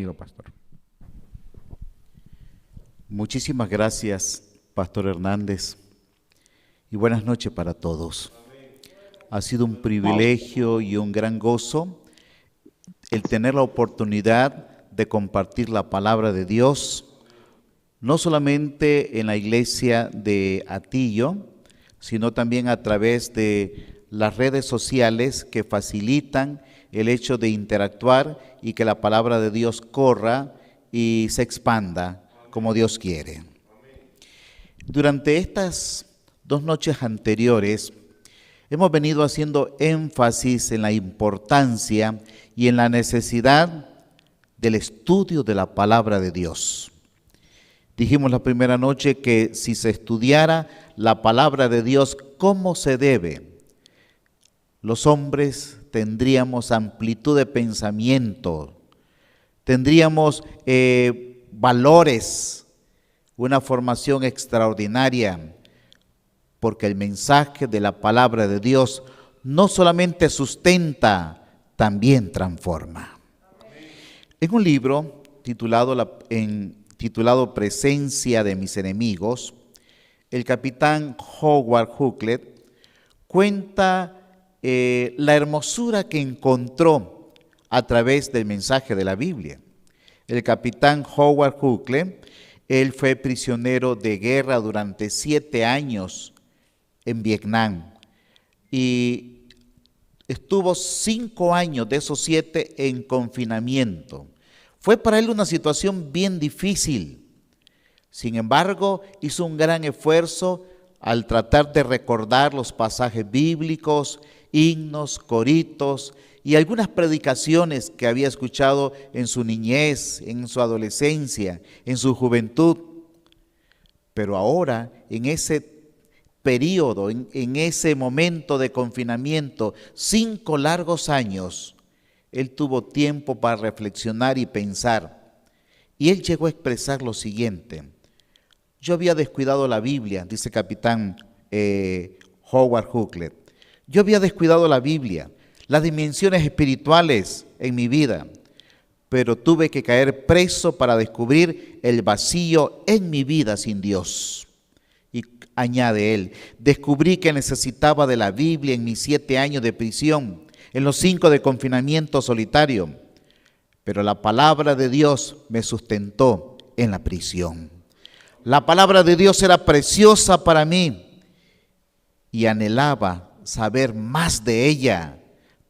Bienvenido, pastor. Muchísimas gracias, Pastor Hernández, y buenas noches para todos. Ha sido un privilegio y un gran gozo el tener la oportunidad de compartir la palabra de Dios, no solamente en la iglesia de Atillo, sino también a través de las redes sociales que facilitan el hecho de interactuar y que la palabra de Dios corra y se expanda como Dios quiere. Durante estas 2 noches anteriores hemos venido haciendo énfasis en la importancia y en la necesidad del estudio de la palabra de Dios. Dijimos la primera noche que si se estudiara la palabra de Dios como se debe, los hombres tendríamos amplitud de pensamiento, tendríamos valores, una formación extraordinaria, porque el mensaje de la palabra de Dios no solamente sustenta, también transforma. En un libro titulado Presencia de mis enemigos, el capitán Howard Hucklet cuenta la hermosura que encontró a través del mensaje de la Biblia. El capitán Howard Hucklet, él fue prisionero de guerra durante 7 años en Vietnam y estuvo 5 años de esos 7 en confinamiento. Fue para él una situación bien difícil. Sin embargo, hizo un gran esfuerzo al tratar de recordar los pasajes bíblicos, himnos, coritos y algunas predicaciones que había escuchado en su niñez, en su adolescencia, en su juventud. Pero ahora, en ese periodo, en ese momento de confinamiento, 5 largos años, él tuvo tiempo para reflexionar y pensar. Y él llegó a expresar lo siguiente: yo había descuidado la Biblia, dice capitán Howard Hucklet. Yo había descuidado la Biblia, las dimensiones espirituales en mi vida, pero tuve que caer preso para descubrir el vacío en mi vida sin Dios. Y añade él, descubrí que necesitaba de la Biblia en mis 7 años de prisión, en los 5 de confinamiento solitario, pero la palabra de Dios me sustentó en la prisión. La palabra de Dios era preciosa para mí y anhelaba saber más de ella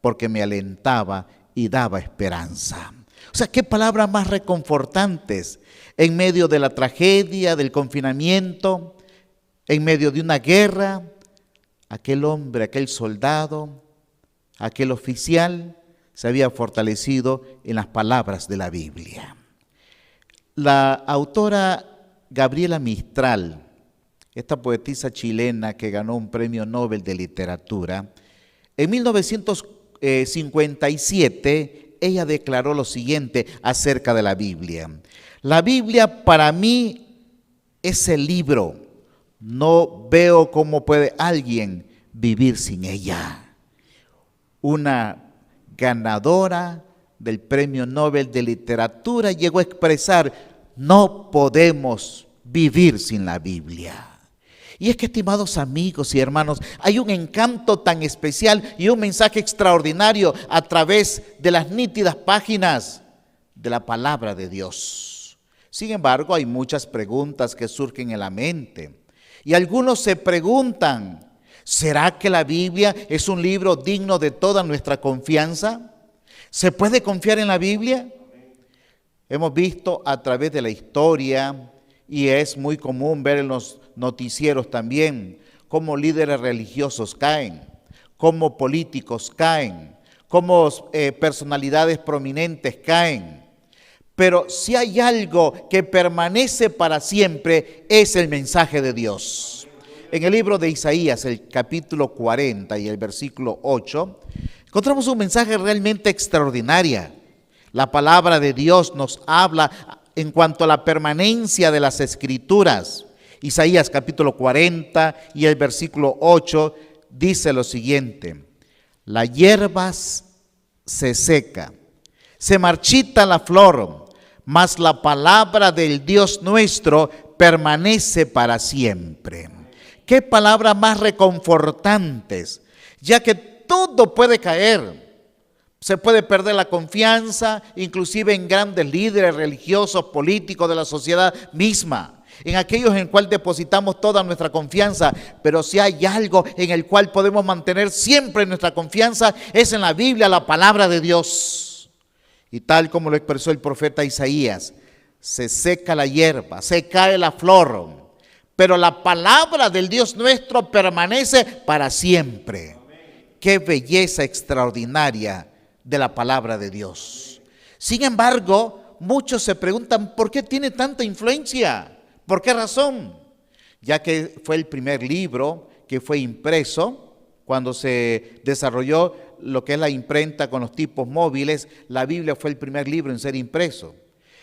porque me alentaba y daba esperanza. O sea, qué palabras más reconfortantes en medio de la tragedia, del confinamiento, en medio de una guerra. Aquel hombre, aquel soldado, aquel oficial se había fortalecido en las palabras de la Biblia. La autora Gabriela Mistral, esta poetisa chilena que ganó un premio Nobel de Literatura, en 1957 ella declaró lo siguiente acerca de la Biblia: la Biblia para mí es el libro, no veo cómo puede alguien vivir sin ella. Una ganadora del premio Nobel de Literatura llegó a expresar: no podemos vivir sin la Biblia. Y es que, estimados amigos y hermanos, hay un encanto tan especial y un mensaje extraordinario a través de las nítidas páginas de la palabra de Dios. Sin embargo, hay muchas preguntas que surgen en la mente. Y algunos se preguntan: ¿será que la Biblia es un libro digno de toda nuestra confianza? ¿Se puede confiar en la Biblia? Hemos visto a través de la historia, y es muy común ver en los noticieros también, cómo líderes religiosos caen, cómo políticos caen, cómo personalidades prominentes caen. Pero si hay algo que permanece para siempre, es el mensaje de Dios. En el libro de Isaías, el capítulo 40 y el versículo 8, encontramos un mensaje realmente extraordinario. La palabra de Dios nos habla en cuanto a la permanencia de las Escrituras. Isaías capítulo 40 y el versículo 8 dice lo siguiente: la hierba se seca, se marchita la flor, mas la palabra del Dios nuestro permanece para siempre. Qué palabras más reconfortantes, ya que todo puede caer. Se puede perder la confianza, inclusive en grandes líderes religiosos, políticos de la sociedad misma, en aquellos en el cual depositamos toda nuestra confianza. Pero si hay algo en el cual podemos mantener siempre nuestra confianza, es en la Biblia, la palabra de Dios. Y tal como lo expresó el profeta Isaías, se seca la hierba, se cae la flor, pero la palabra del Dios nuestro permanece para siempre. Qué belleza extraordinaria de la palabra de Dios. Sin embargo, muchos se preguntan ¿por qué tiene tanta influencia? ¿Por qué razón? Ya que fue el primer libro que fue impreso. Cuando se desarrolló lo que es la imprenta con los tipos móviles, la Biblia fue el primer libro en ser impreso.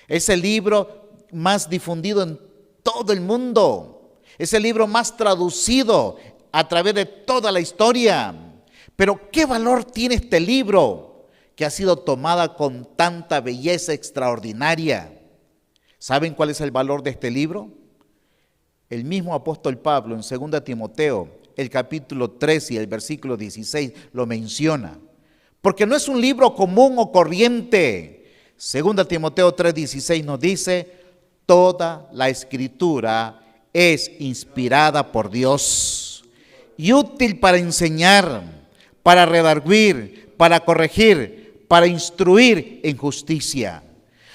Es el libro más difundido en todo el mundo. Es el libro más traducido a través de toda la historia. Pero ¿qué valor tiene este libro que ha sido tomada con tanta belleza extraordinaria? ¿Saben cuál es el valor de este libro? El mismo apóstol Pablo en 2 Timoteo, el capítulo 3 y el versículo 16 lo menciona. Porque no es un libro común o corriente. 2 Timoteo 3:16 nos dice, toda la escritura es inspirada por Dios y útil para enseñar, para redarguir, para corregir, para instruir en justicia.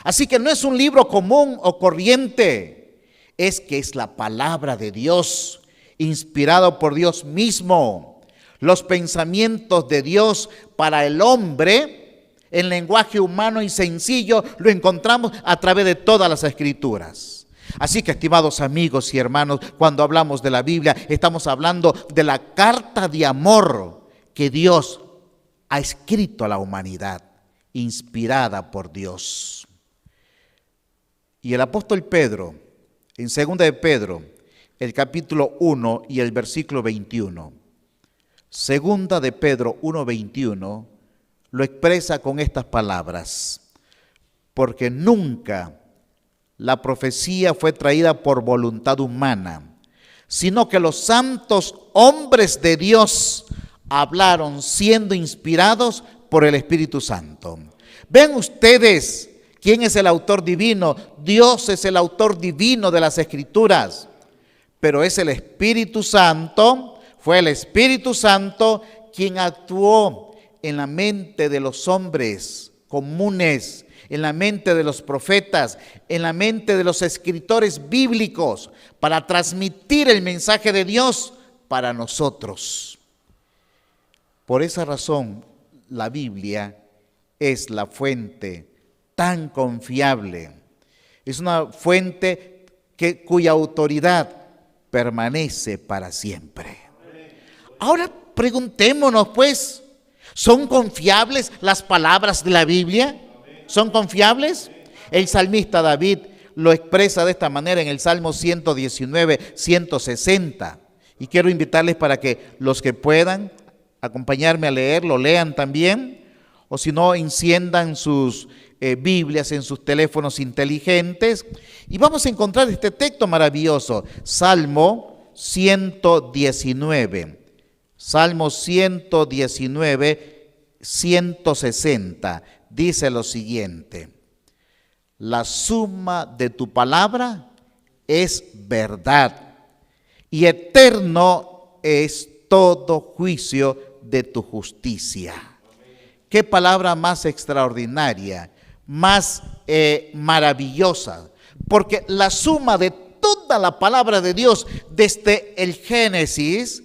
Así que no es un libro común o corriente, es que es la palabra de Dios, inspirado por Dios mismo. Los pensamientos de Dios para el hombre, en lenguaje humano y sencillo, lo encontramos a través de todas las escrituras. Así que, estimados amigos y hermanos, cuando hablamos de la Biblia, estamos hablando de la carta de amor que Dios ha escrito a la humanidad, inspirada por Dios. Y el apóstol Pedro, en 2 de Pedro, el capítulo 1 y el versículo 21, 2 de Pedro 1:21, lo expresa con estas palabras: porque nunca la profecía fue traída por voluntad humana, sino que los santos hombres de Dios hablaron siendo inspirados por el Espíritu Santo. Ven ustedes quién es el autor divino. Dios es el autor divino de las Escrituras, pero es el Espíritu Santo, fue el Espíritu Santo quien actuó en la mente de los hombres comunes, en la mente de los profetas, en la mente de los escritores bíblicos, para transmitir el mensaje de Dios para nosotros. Por esa razón, la Biblia es la fuente tan confiable. Es una fuente cuya autoridad permanece para siempre. Ahora preguntémonos, pues, ¿son confiables las palabras de la Biblia? ¿Son confiables? El salmista David lo expresa de esta manera en el Salmo 119, 160. Y quiero invitarles para que los que puedan acompañarme a leer, lo lean también, o si no, enciendan sus Biblias en sus teléfonos inteligentes, y vamos a encontrar este texto maravilloso, Salmo 119, Salmo 119, 160, dice lo siguiente: la suma de tu palabra es verdad, y eterno es todo juicio de tu justicia. Qué palabra más extraordinaria, más maravillosa, porque la suma de toda la palabra de Dios, desde el Génesis,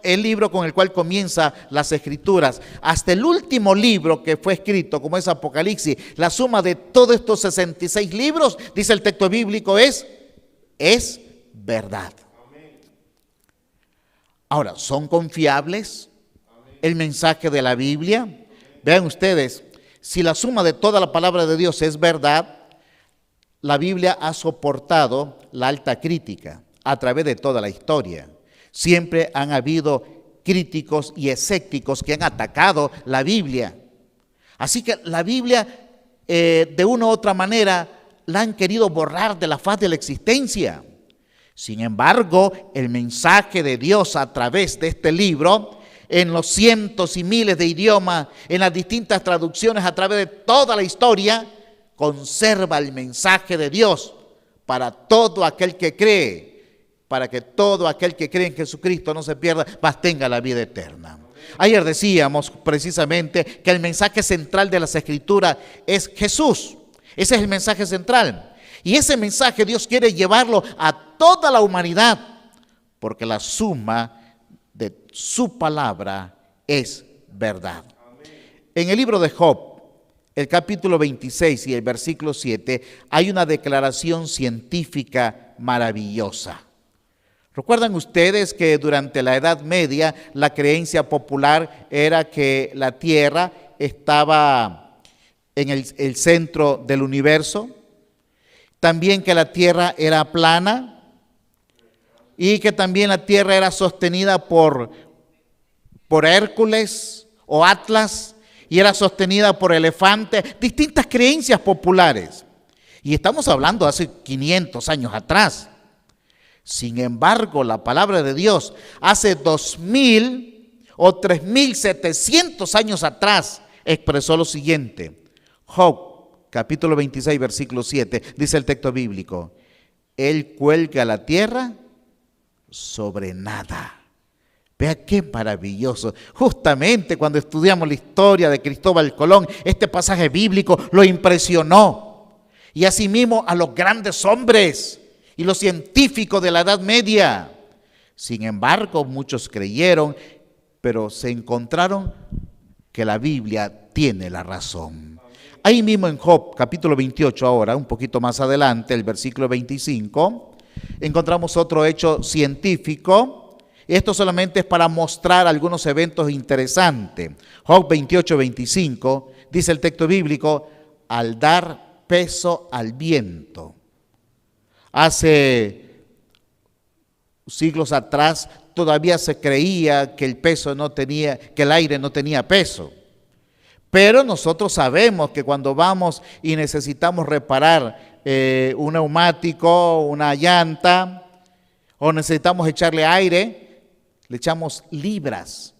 el libro con el cual comienza las Escrituras, hasta el último libro que fue escrito, como es Apocalipsis, la suma de todos estos 66 libros, dice el texto bíblico, es verdad. Ahora, ¿son confiables el mensaje de la Biblia? Vean ustedes, si la suma de toda la palabra de Dios es verdad, la Biblia ha soportado la alta crítica a través de toda la historia. Siempre han habido críticos y escépticos que han atacado la Biblia. Así que la Biblia de una u otra manera, la han querido borrar de la faz de la existencia. Sin embargo, el mensaje de Dios a través de este libro, en los cientos y miles de idiomas, en las distintas traducciones a través de toda la historia, conserva el mensaje de Dios para todo aquel que cree, para que todo aquel que cree en Jesucristo no se pierda, mas tenga la vida eterna. Ayer decíamos precisamente que el mensaje central de las Escrituras es Jesús. Ese es el mensaje central. Y ese mensaje Dios quiere llevarlo a toda la humanidad, porque la suma de su palabra es verdad. En el libro de Job, el capítulo 26 y el versículo 7, hay una declaración científica maravillosa. ¿Recuerdan ustedes que durante la Edad Media la creencia popular era que la Tierra estaba en el centro del universo? También que la Tierra era plana y que también la Tierra era sostenida por Hércules o Atlas y era sostenida por elefantes, distintas creencias populares. Y estamos hablando hace 500 años atrás. Sin embargo, la palabra de Dios hace 2000 o 3700 años atrás expresó lo siguiente. Job, capítulo 26, versículo 7, dice el texto bíblico: Él cuelga la tierra sobre nada. Vea qué maravilloso. Justamente cuando estudiamos la historia de Cristóbal Colón, este pasaje bíblico lo impresionó. Y asimismo a los grandes hombres y los científicos de la Edad Media. Sin embargo, muchos creyeron, pero se encontraron que la Biblia tiene la razón. Ahí mismo en Job, capítulo 28 ahora, un poquito más adelante, el versículo 25, encontramos otro hecho científico. Esto solamente es para mostrar algunos eventos interesantes. Job 28, 25, dice el texto bíblico: al dar peso al viento. Hace siglos atrás todavía se creía que el aire no tenía peso. Pero nosotros sabemos que cuando vamos y necesitamos reparar un neumático, una llanta, o necesitamos echarle aire, le echamos libras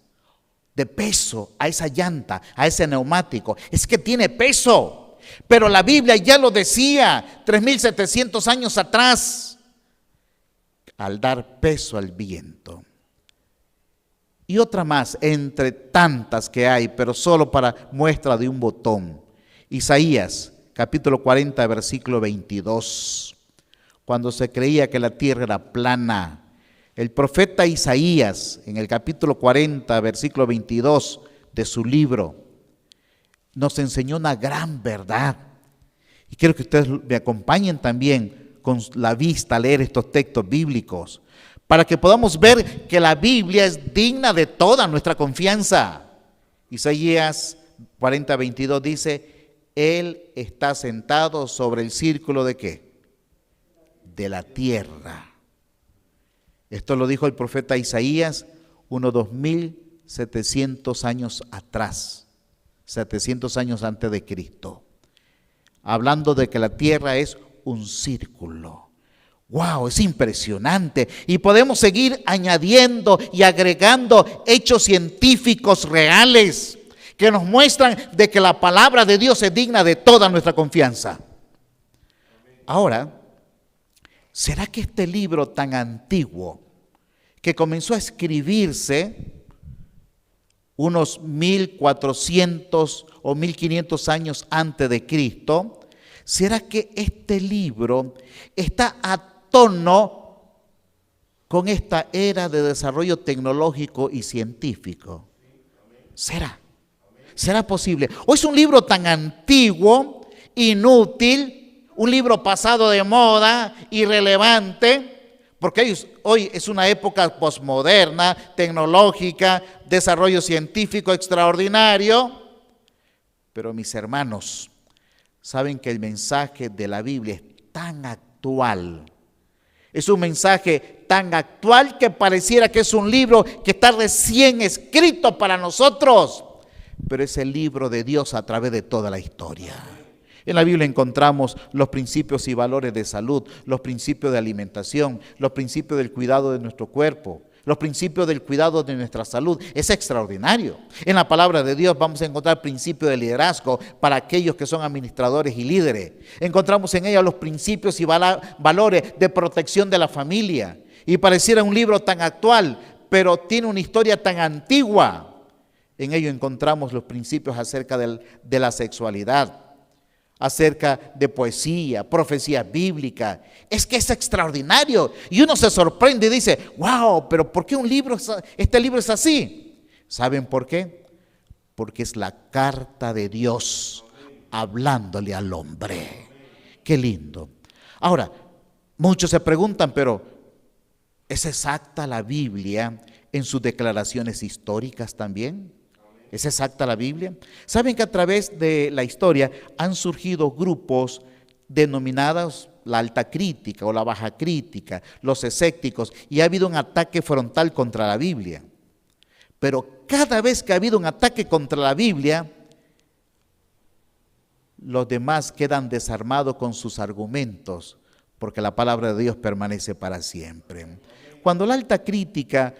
de peso a esa llanta, a ese neumático. Es que tiene peso. Pero la Biblia ya lo decía 3700 años atrás, al dar peso al viento. Y otra más, entre tantas que hay, pero solo para muestra de un botón. Isaías, capítulo 40, versículo 22. Cuando se creía que la tierra era plana, el profeta Isaías, en el capítulo 40, versículo 22 de su libro, nos enseñó una gran verdad. Y quiero que ustedes me acompañen también con la vista a leer estos textos bíblicos, para que podamos ver que la Biblia es digna de toda nuestra confianza. Isaías 40, 22 dice: Él está sentado sobre el círculo ¿de qué? De la tierra. Esto lo dijo el profeta Isaías unos 2700 años atrás, 700 años antes de Cristo, hablando de que la tierra es un círculo. ¡Wow! Es impresionante. Y podemos seguir añadiendo y agregando hechos científicos reales que nos muestran de que la palabra de Dios es digna de toda nuestra confianza. Ahora, ¿será que este libro tan antiguo, que comenzó a escribirse unos 1400 o 1500 años antes de Cristo, será que este libro está a tono con esta era de desarrollo tecnológico y científico? ¿Será posible? ¿O es un libro tan antiguo, inútil, un libro pasado de moda, irrelevante? Porque hoy es una época posmoderna, tecnológica, desarrollo científico extraordinario. Pero mis hermanos, saben que el mensaje de la Biblia es tan actual. Es un mensaje tan actual que pareciera que es un libro que está recién escrito para nosotros. Pero es el libro de Dios a través de toda la historia. En la Biblia encontramos los principios y valores de salud, los principios de alimentación, los principios del cuidado de nuestro cuerpo, los principios del cuidado de nuestra salud. Es extraordinario. En la palabra de Dios vamos a encontrar principios de liderazgo para aquellos que son administradores y líderes. Encontramos en ella los principios y valores de protección de la familia. Y pareciera un libro tan actual, pero tiene una historia tan antigua. En ello encontramos los principios acerca de la sexualidad, acerca de poesía, profecía bíblica. Es que es extraordinario. Y uno se sorprende y dice, wow, pero ¿por qué este libro es así? ¿Saben por qué? Porque es la carta de Dios hablándole al hombre. Qué lindo. Ahora, muchos se preguntan, pero ¿es exacta la Biblia en sus declaraciones históricas también? ¿Es exacta la Biblia? Saben que a través de la historia han surgido grupos denominados la alta crítica o la baja crítica, los escépticos, y ha habido un ataque frontal contra la Biblia. Pero cada vez que ha habido un ataque contra la Biblia, los demás quedan desarmados con sus argumentos, porque la palabra de Dios permanece para siempre. Cuando la alta crítica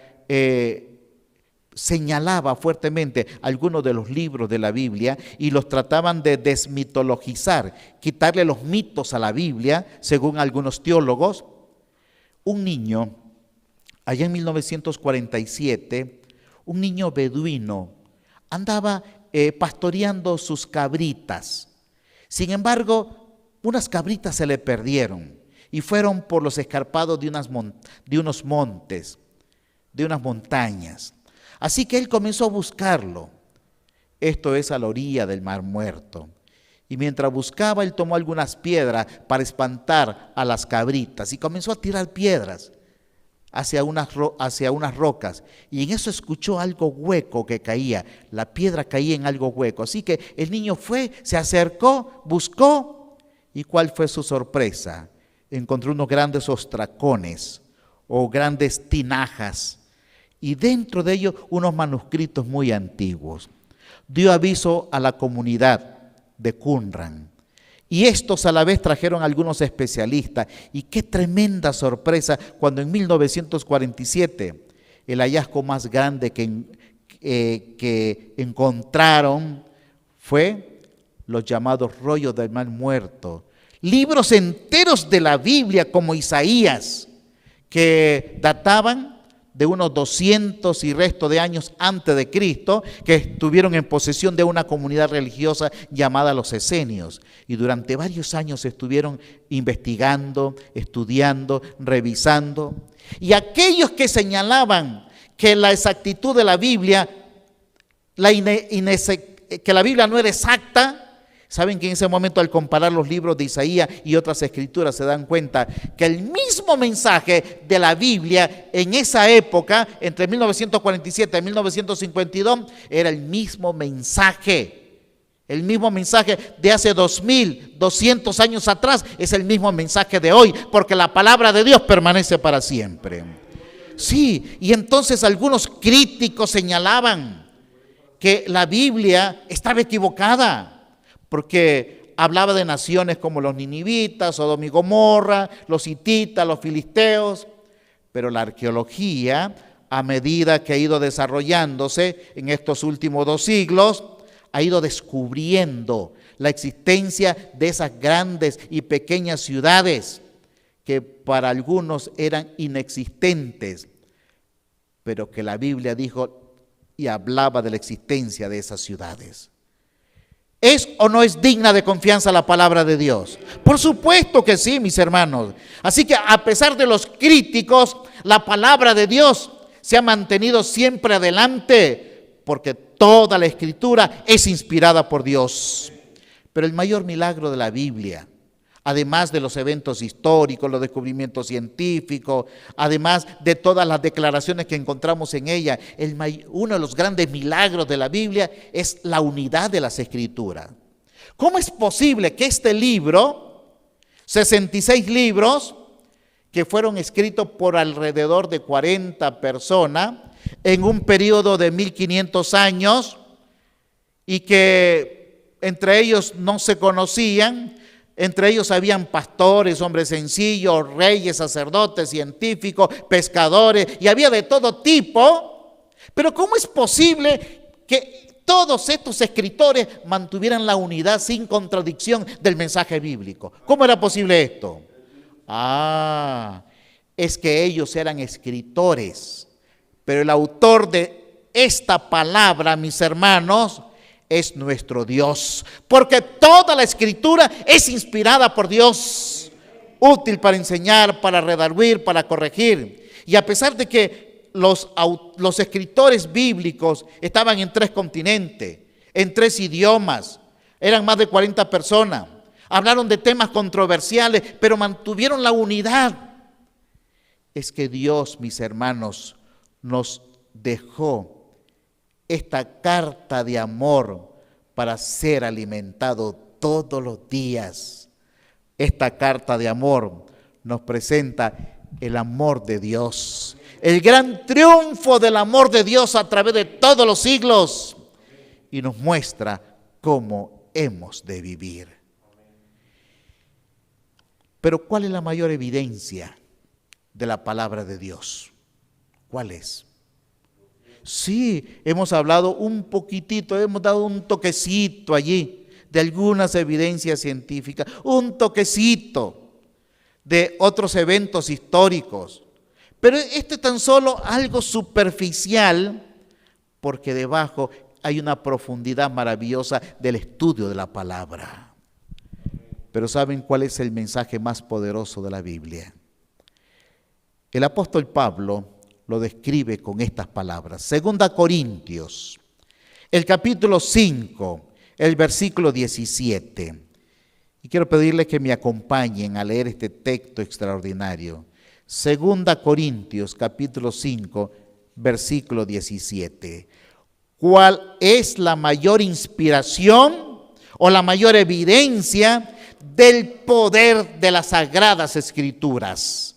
señalaba fuertemente algunos de los libros de la Biblia y los trataban de desmitologizar, quitarle los mitos a la Biblia, según algunos teólogos, un niño, allá en 1947, un niño beduino andaba pastoreando sus cabritas. Sin embargo, unas cabritas se le perdieron y fueron por los escarpados de unos montes, de unas montañas. Así que él comenzó a buscarlo. Esto es a la orilla del Mar Muerto. Y mientras buscaba, él tomó algunas piedras para espantar a las cabritas y comenzó a tirar piedras hacia unas rocas. Y en eso escuchó algo hueco que caía. La piedra caía en algo hueco. Así que el niño fue, se acercó, buscó. ¿Y cuál fue su sorpresa? Encontró unos grandes ostracones o grandes tinajas. Y dentro de ellos unos manuscritos muy antiguos. Dio aviso a la comunidad de Qumran. Y estos a la vez trajeron algunos especialistas. Y qué tremenda sorpresa cuando en 1947 el hallazgo más grande que encontraron fue los llamados rollos del Mar Muerto. Libros enteros de la Biblia como Isaías, que databan de unos 200 y resto de años antes de Cristo, que estuvieron en posesión de una comunidad religiosa llamada los esenios. Y durante varios años estuvieron investigando, estudiando, revisando. Y aquellos que señalaban que la exactitud de la Biblia, que la Biblia no era exacta, saben que en ese momento, al comparar los libros de Isaías y otras escrituras, se dan cuenta que el mismo mensaje de la Biblia en esa época, entre 1947 y 1952, era el mismo mensaje. El mismo mensaje de hace 2200 años atrás es el mismo mensaje de hoy, porque la palabra de Dios permanece para siempre. Sí, y entonces algunos críticos señalaban que la Biblia estaba equivocada, porque hablaba de naciones como los ninivitas, Sodoma y Gomorra, los hititas, los filisteos, pero la arqueología, a medida que ha ido desarrollándose en estos últimos 2 siglos, ha ido descubriendo la existencia de esas grandes y pequeñas ciudades que para algunos eran inexistentes, pero que la Biblia dijo y hablaba de la existencia de esas ciudades. ¿Es o no es digna de confianza la palabra de Dios? Por supuesto que sí, mis hermanos. Así que a pesar de los críticos, la palabra de Dios se ha mantenido siempre adelante, porque toda la Escritura es inspirada por Dios. Pero el mayor milagro de la Biblia, además de los eventos históricos, los descubrimientos científicos, además de todas las declaraciones que encontramos en ella, uno de los grandes milagros de la Biblia es la unidad de las Escrituras. ¿Cómo es posible que este libro, 66 libros, que fueron escritos por alrededor de 40 personas, en un periodo de 1500 años, y que entre ellos no se conocían, entre ellos habían pastores, hombres sencillos, reyes, sacerdotes, científicos, pescadores, y había de todo tipo. Pero ¿cómo es posible que todos estos escritores mantuvieran la unidad sin contradicción del mensaje bíblico? ¿Cómo era posible esto? Es que ellos eran escritores, pero el autor de esta palabra, mis hermanos, es nuestro Dios, porque toda la escritura es inspirada por Dios, útil para enseñar, para redarguir, para corregir. Y a pesar de que los escritores bíblicos estaban en 3 continentes, en 3 idiomas, eran más de 40 personas, hablaron de temas controversiales, pero mantuvieron la unidad. Es que Dios, mis hermanos, nos dejó esta carta de amor para ser alimentado todos los días. Esta carta de amor nos presenta el amor de Dios, el gran triunfo del amor de Dios a través de todos los siglos, y nos muestra cómo hemos de vivir. Pero ¿cuál es la mayor evidencia de la palabra de Dios? ¿Cuál es? Sí, hemos hablado un poquitito, hemos dado un toquecito allí de algunas evidencias científicas, un toquecito de otros eventos históricos. Pero este es tan solo algo superficial, porque debajo hay una profundidad maravillosa del estudio de la palabra. Pero ¿saben cuál es el mensaje más poderoso de la Biblia? El apóstol Pablo lo describe con estas palabras. 2 Corintios, el capítulo 5, el versículo 17. Y quiero pedirles que me acompañen a leer este texto extraordinario. 2 Corintios, capítulo 5, versículo 17. ¿Cuál es la mayor inspiración o la mayor evidencia del poder de las Sagradas Escrituras?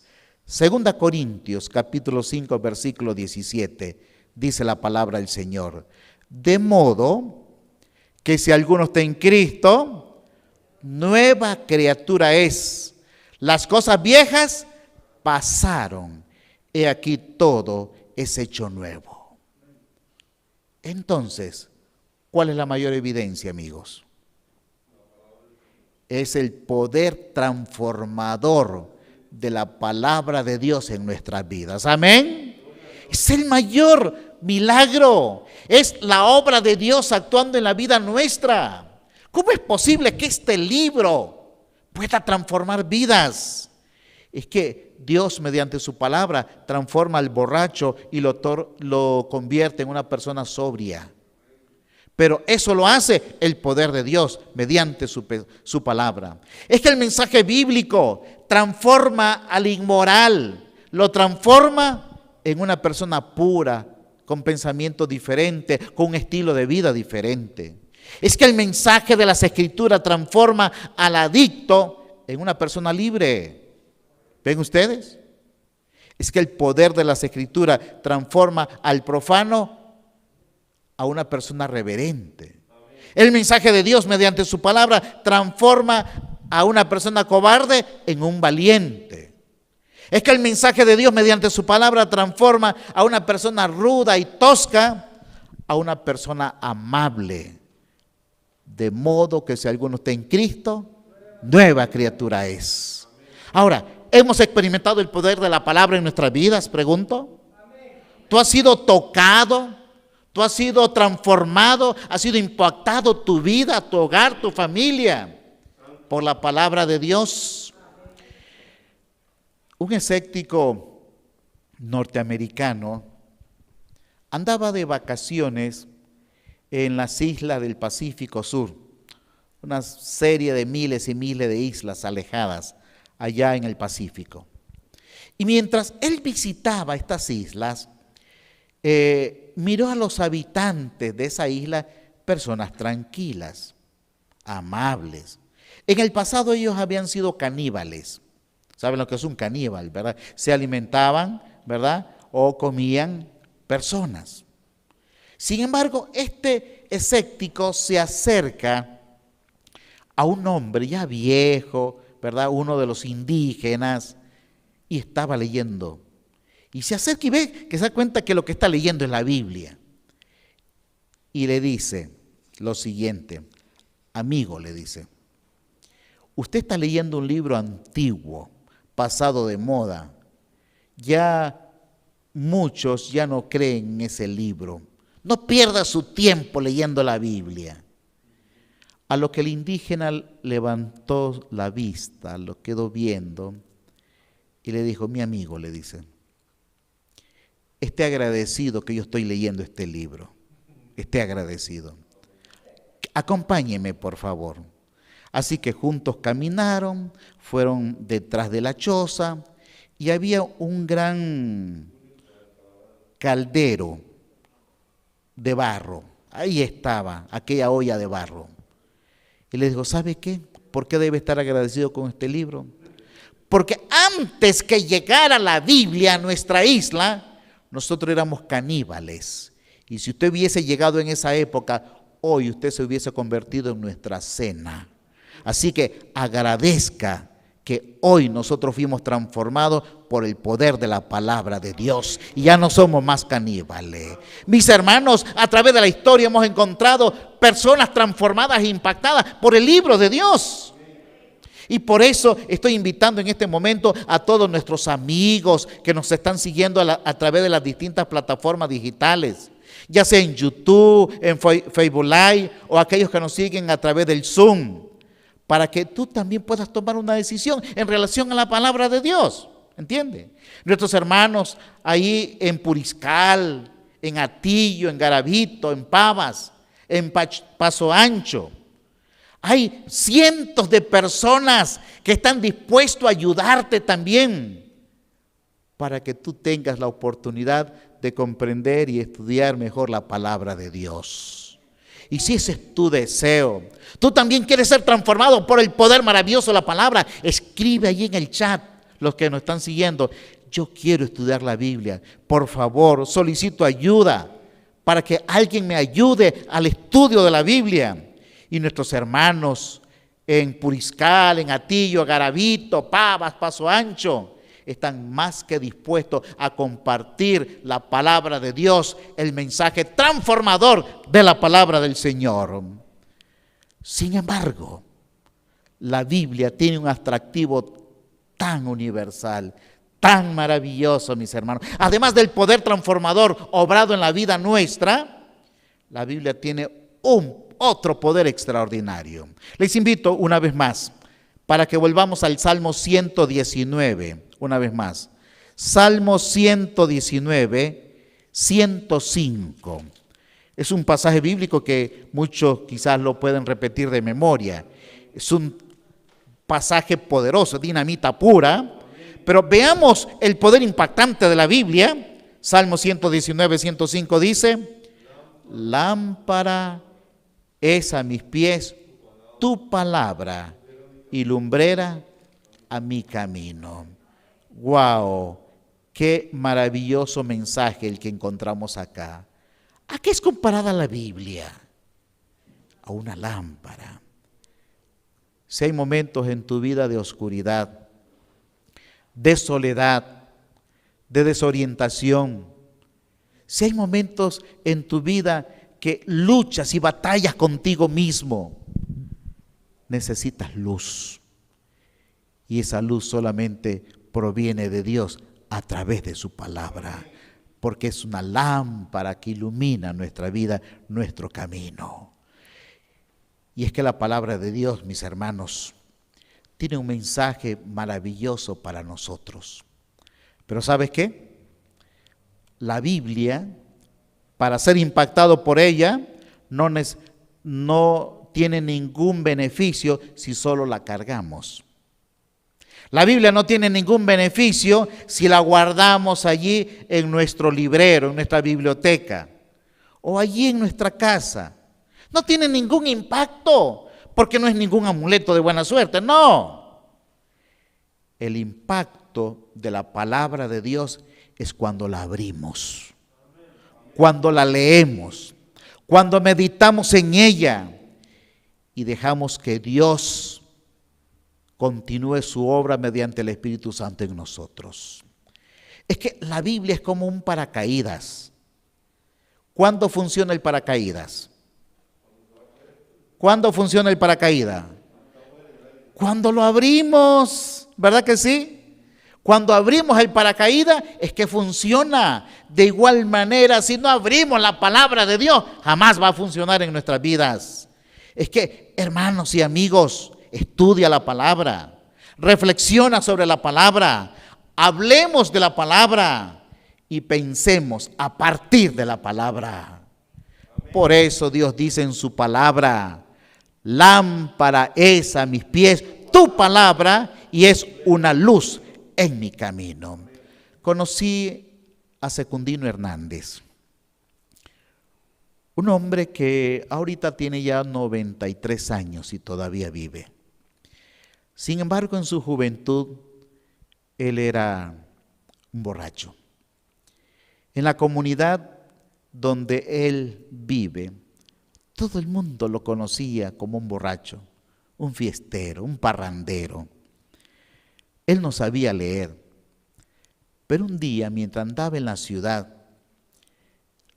2 Corintios, capítulo 5, versículo 17, dice la palabra del Señor. De modo que si alguno está en Cristo, nueva criatura es. Las cosas viejas pasaron, he aquí todo es hecho nuevo. Entonces, ¿cuál es la mayor evidencia, amigos? Es el poder transformador de la palabra de Dios en nuestras vidas. Amén. Es el mayor milagro. Es la obra de Dios actuando en la vida nuestra. ¿Cómo es posible que este libro pueda transformar vidas? Es que Dios, mediante su palabra, transforma al borracho y lo convierte en una persona sobria. Pero eso lo hace el poder de Dios mediante su palabra. Es que el mensaje bíblico transforma al inmoral, lo transforma en una persona pura, con pensamiento diferente, con un estilo de vida diferente. Es que el mensaje de las Escrituras transforma al adicto en una persona libre. ¿Ven ustedes? Es que el poder de las Escrituras transforma al profano a una persona reverente. El mensaje de Dios mediante su palabra transforma a una persona cobarde en un valiente. Es que el mensaje de Dios mediante su palabra transforma a una persona ruda y tosca a una persona amable. De modo que si alguno está en Cristo, nueva criatura es. Ahora, ¿hemos experimentado el poder de la palabra en nuestras vidas? Pregunto. ¿Tú has sido tocado? ¿Tú has sido transformado? ¿Has sido impactado tu vida, tu hogar, tu familia por la palabra de Dios? Un escéptico norteamericano andaba de vacaciones en las islas del Pacífico Sur, una serie de miles y miles de islas alejadas allá en el Pacífico. Y mientras él visitaba estas islas, miró a los habitantes de esa isla, personas tranquilas, amables. En el pasado ellos habían sido caníbales. ¿Saben lo que es un caníbal, verdad? Se alimentaban, ¿verdad? O comían personas. Sin embargo, este escéptico se acerca a un hombre ya viejo, ¿verdad? Uno de los indígenas, y estaba leyendo. Y se acerca y ve que se da cuenta que lo que está leyendo es la Biblia. Y le dice lo siguiente: amigo, le dice, usted está leyendo un libro antiguo, pasado de moda. Ya muchos ya no creen en ese libro. No pierda su tiempo leyendo la Biblia. A lo que el indígena levantó la vista, lo quedó viendo y le dijo: mi amigo, le dice, esté agradecido que yo estoy leyendo este libro. Esté agradecido. Acompáñeme, por favor. Así que juntos caminaron, fueron detrás de la choza y había un gran caldero de barro. Ahí estaba, aquella olla de barro. Y le dijo: ¿sabe qué? ¿Por qué debe estar agradecido con este libro? Porque antes que llegara la Biblia a nuestra isla, nosotros éramos caníbales. Y si usted hubiese llegado en esa época, hoy usted se hubiese convertido en nuestra cena. Así que agradezca que hoy nosotros fuimos transformados por el poder de la palabra de Dios y ya no somos más caníbales. Mis hermanos, a través de la historia hemos encontrado personas transformadas e impactadas por el libro de Dios. Y por eso estoy invitando en este momento a todos nuestros amigos que nos están siguiendo a través de las distintas plataformas digitales, ya sea en YouTube, en Facebook Live o aquellos que nos siguen a través del Zoom, para que tú también puedas tomar una decisión en relación a la palabra de Dios. ¿Entiende? Nuestros hermanos ahí en Puriscal, en Atillo, en Garavito, en Pavas, en Paso Ancho, hay cientos de personas que están dispuestos a ayudarte también para que tú tengas la oportunidad de comprender y estudiar mejor la palabra de Dios. Y si ese es tu deseo, tú también quieres ser transformado por el poder maravilloso de la palabra, escribe allí en el chat, los que nos están siguiendo: yo quiero estudiar la Biblia, por favor, solicito ayuda para que alguien me ayude al estudio de la Biblia. Y nuestros hermanos en Puriscal, en Atillo, Garavito, Pavas, Paso Ancho, están más que dispuestos a compartir la palabra de Dios, el mensaje transformador de la palabra del Señor. Sin embargo, la Biblia tiene un atractivo tan universal, tan maravilloso, mis hermanos. Además del poder transformador obrado en la vida nuestra, la Biblia tiene otro poder extraordinario. Les invito una vez más para que volvamos al Salmo 119, una vez más. Salmo 119, 105. Es un pasaje bíblico que muchos quizás lo pueden repetir de memoria. Es un pasaje poderoso, dinamita pura, pero veamos el poder impactante de la Biblia. Salmo 119, 105 dice: lámpara es a mis pies tu palabra y lumbrera a mi camino. ¡Wow! ¡Qué maravilloso mensaje el que encontramos acá! ¿A qué es comparada la Biblia? A una lámpara. Si hay momentos en tu vida de oscuridad, de soledad, de desorientación, si hay momentos en tu vida que luchas y batallas contigo mismo, necesitas luz. Y esa luz solamente proviene de Dios a través de su palabra, porque es una lámpara que ilumina nuestra vida, nuestro camino. Y es que la palabra de Dios, mis hermanos, tiene un mensaje maravilloso para nosotros. Pero ¿sabes qué? La Biblia, para ser impactado por ella, no tiene ningún beneficio si solo la cargamos. La Biblia no tiene ningún beneficio si la guardamos allí en nuestro librero, en nuestra biblioteca o allí en nuestra casa. No tiene ningún impacto porque no es ningún amuleto de buena suerte, no. El impacto de la palabra de Dios es cuando la abrimos, cuando la leemos, cuando meditamos en ella. y dejamos que Dios continúe su obra mediante el Espíritu Santo en nosotros. Es que la Biblia es como un paracaídas. ¿Cuándo funciona el paracaídas? ¿Cuándo funciona el paracaídas? Cuando lo abrimos, ¿verdad que sí? Cuando abrimos el paracaídas es que funciona. De igual manera, si no abrimos la palabra de Dios, jamás va a funcionar en nuestras vidas. Es que, hermanos y amigos, estudia la palabra, reflexiona sobre la palabra, hablemos de la palabra y pensemos a partir de la palabra. Por eso Dios dice en su palabra: lámpara es a mis pies tu palabra y es una luz en mi camino. Conocí a Secundino Hernández, un hombre que ahorita tiene ya 93 años y todavía vive. Sin embargo, en su juventud, él era un borracho. En la comunidad donde él vive, todo el mundo lo conocía como un borracho, un fiestero, un parrandero. Él no sabía leer, pero un día, mientras andaba en la ciudad,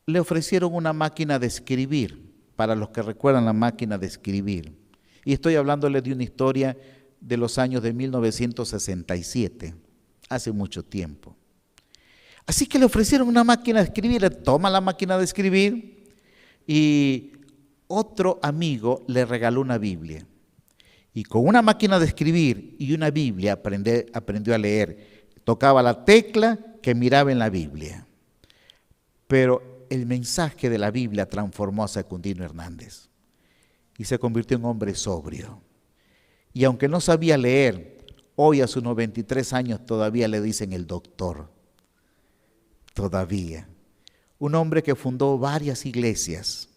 le ofrecieron una máquina de escribir, para los que recuerdan la máquina de escribir. Y estoy hablándole de una historia de los años de 1967, hace mucho tiempo. Así que le ofrecieron una máquina de escribir, le toma la máquina de escribir y otro amigo le regaló una Biblia. Y con una máquina de escribir y una Biblia aprendió a leer. Tocaba la tecla que miraba en la Biblia. Pero el mensaje de la Biblia transformó a Secundino Hernández y se convirtió en hombre sobrio. Y aunque no sabía leer, hoy a sus 93 años todavía le dicen el doctor. Todavía. Un hombre que fundó varias iglesias.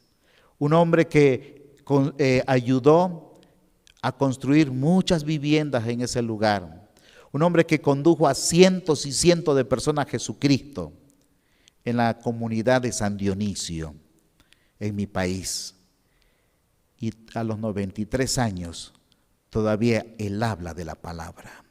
Un hombre que ayudó a construir muchas viviendas en ese lugar. Un hombre que condujo a cientos y cientos de personas a Jesucristo en la comunidad de San Dionisio, en mi país. Y a los 93 años todavía él habla de la palabra.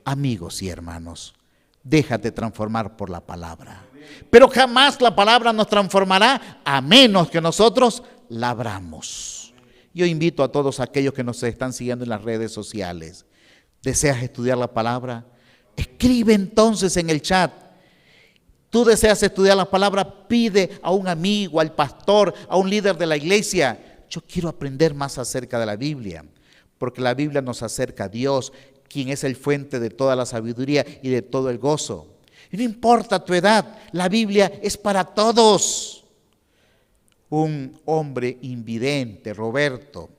Amigos y hermanos, déjate transformar por la palabra. Pero jamás la palabra nos transformará a menos que nosotros la abramos. Yo invito a todos aquellos que nos están siguiendo en las redes sociales. ¿Deseas estudiar la palabra? Escribe entonces en el chat. Tú deseas estudiar la palabra, pide a un amigo, al pastor, a un líder de la iglesia. Yo quiero aprender más acerca de la Biblia, porque la Biblia nos acerca a Dios, quien es el fuente de toda la sabiduría y de todo el gozo. Y no importa tu edad, la Biblia es para todos. Un hombre invidente, Roberto,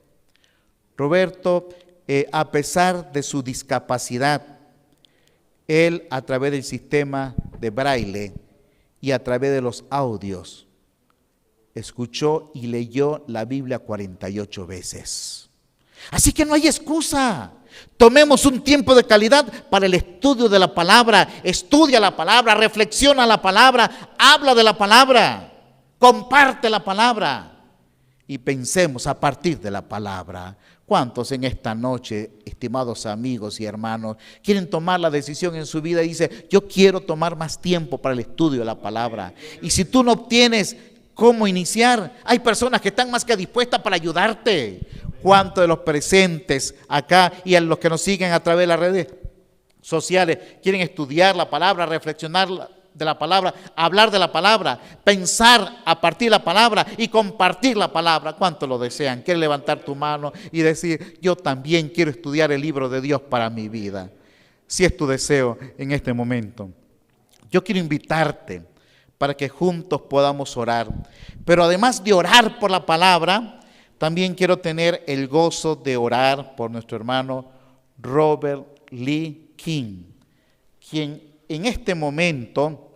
a pesar de su discapacidad, él a través del sistema de braille y a través de los audios, escuchó y leyó la Biblia 48 veces. Así que no hay excusa. Tomemos un tiempo de calidad para el estudio de la palabra. Estudia la palabra, reflexiona la palabra, habla de la palabra, comparte la palabra y pensemos a partir de la palabra. ¿Cuántos en esta noche, estimados amigos y hermanos, quieren tomar la decisión en su vida y dicen: yo quiero tomar más tiempo para el estudio de la palabra? Y si tú no obtienes cómo iniciar, hay personas que están más que dispuestas para ayudarte. ¿Cuántos de los presentes acá y a los que nos siguen a través de las redes sociales quieren estudiar la palabra, reflexionar de la palabra, hablar de la palabra, pensar a partir de la palabra y compartir la palabra? ¿Cuántos lo desean? ¿Quieren levantar tu mano y decir: yo también quiero estudiar el libro de Dios para mi vida? Si es tu deseo en este momento, yo quiero invitarte para que juntos podamos orar. Pero además de orar por la palabra, también quiero tener el gozo de orar por nuestro hermano Robert Lee King, quien en este momento,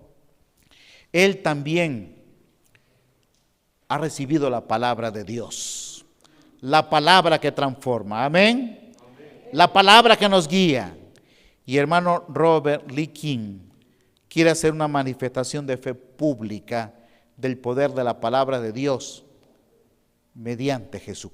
él también ha recibido la palabra de Dios, la palabra que transforma, amén, la palabra que nos guía. Y hermano Robert Lee King quiere hacer una manifestación de fe pública del poder de la palabra de Dios mediante Jesucristo.